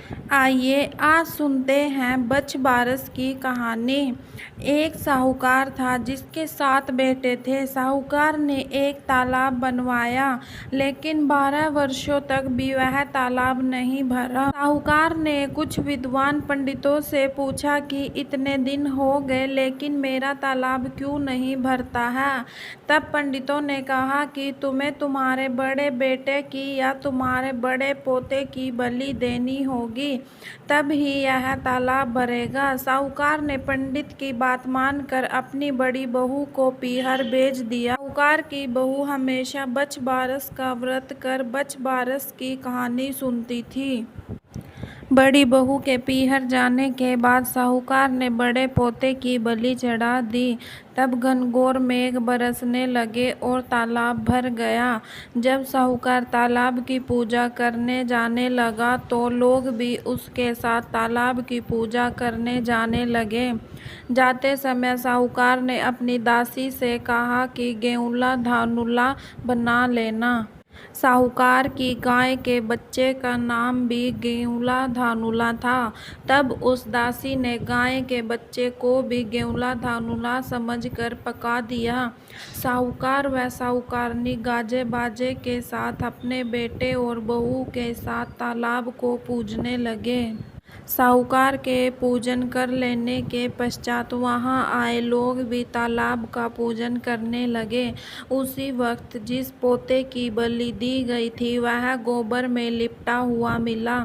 आइए आज सुनते हैं बच बारस की कहानी। एक साहूकार था जिसके 7 बेटे थे। साहूकार ने एक तालाब बनवाया, लेकिन 12 वर्षों तक भी वह तालाब नहीं भरा। साहूकार ने कुछ विद्वान पंडितों से पूछा कि इतने दिन हो गए लेकिन मेरा तालाब क्यों नहीं भरता है। तब पंडितों ने कहा कि तुम्हें तुम्हारे बड़े बेटे की या तुम्हारे बड़े पोते की बलि देनी होगी, तब ही यह तालाब भरेगा। साहूकार ने पंडित की बात मानकर अपनी बड़ी बहू को पीहर भेज दिया। साहूकार की बहू हमेशा बच बारस का व्रत कर बच बारस की कहानी सुनती थी। बड़ी बहू के पीहर जाने के बाद साहूकार ने बड़े पोते की बलि चढ़ा दी। तब घनघोर मेघ बरसने लगे और तालाब भर गया। जब साहूकार तालाब की पूजा करने जाने लगा तो लोग भी उसके साथ तालाब की पूजा करने जाने लगे। जाते समय साहूकार ने अपनी दासी से कहा कि गेउला धानुला बना लेना। साहूकार की गाय के बच्चे का नाम भी गेउला धानुला था। तब उस दासी ने गाय के बच्चे को भी गेउला धानुला समझकर पका दिया। साहूकार व साहूकारनी गाजे बाजे के साथ अपने बेटे और बहू के साथ तालाब को पूजने लगे। साहूकार के पूजन कर लेने के पश्चात वहां आए लोग भी तालाब का पूजन करने लगे। उसी वक्त जिस पोते की बलि दी गई थी वह गोबर में लिपटा हुआ मिला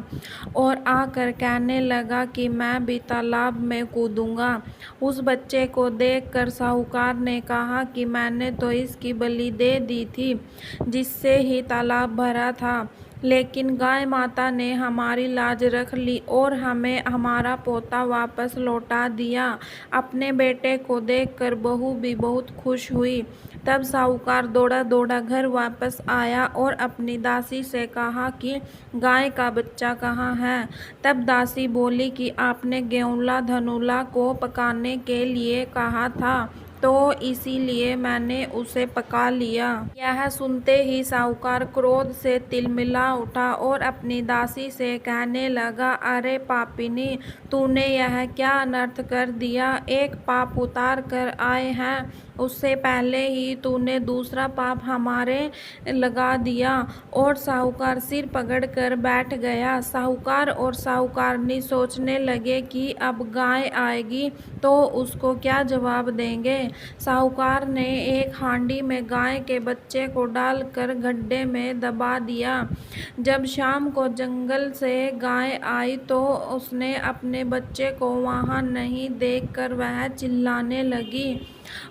और आकर कहने लगा कि मैं भी तालाब में कूदूंगा। उस बच्चे को देखकर साहूकार ने कहा कि मैंने तो इसकी बलि दे दी थी जिससे ही तालाब भरा था, लेकिन गाय माता ने हमारी लाज रख ली और हमें हमारा पोता वापस लौटा दिया। अपने बेटे को देखकर बहू भी बहुत खुश हुई। तब साहूकार दौड़ा दौड़ा घर वापस आया और अपनी दासी से कहा कि गाय का बच्चा कहाँ है। तब दासी बोली कि आपने गेउला धनुला को पकाने के लिए कहा था तो इसीलिए मैंने उसे पका लिया। यह सुनते ही साहूकार क्रोध से तिलमिला उठा और अपनी दासी से कहने लगा, अरे पापिनी, तूने यह क्या अनर्थ कर दिया। एक पाप उतार कर आए हैं, उससे पहले ही तूने दूसरा पाप हमारे लगा दिया। और साहूकार सिर पकड़ कर बैठ गया। साहूकार और साहूकारनी सोचने लगे कि अब गाय आएगी तो उसको क्या जवाब देंगे। साहूकार ने एक हांडी में गाय के बच्चे को डालकर गड्ढे में दबा दिया। जब शाम को जंगल से गाय आई तो उसने अपने बच्चे को वहां नहीं देखकर वह चिल्लाने लगी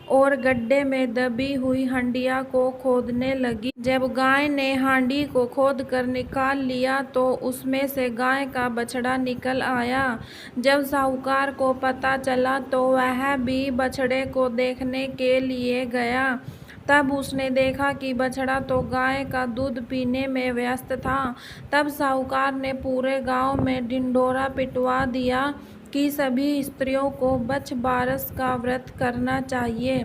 और गड्ढे में दबी हुई हंडिया को खोदने लगी। जब गाय ने हांडी को खोदकर निकाल लिया तो उसमें से गाय का बछड़ा निकल आया। जब साहूकार को पता चला तो वह भी बछड़े को देखने के लिए गया। तब उसने देखा कि बछड़ा तो गाय का दूध पीने में व्यस्त था। तब साहूकार ने पूरे गांव में ढिंढोरा पिटवा दिया कि सभी स्त्रियों को बच बारस का व्रत करना चाहिए।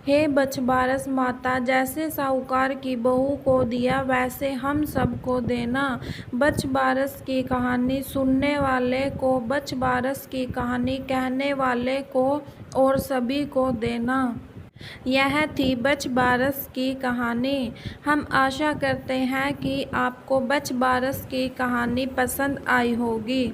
हे बच बारस माता, जैसे साहूकार की बहू को दिया वैसे हम सबको देना। बच बारस की कहानी सुनने वाले को, बच बारस की कहानी कहने वाले को और सभी को देना। यह थी बच बारस की कहानी। हम आशा करते हैं कि आपको बच बारस की कहानी पसंद आई होगी।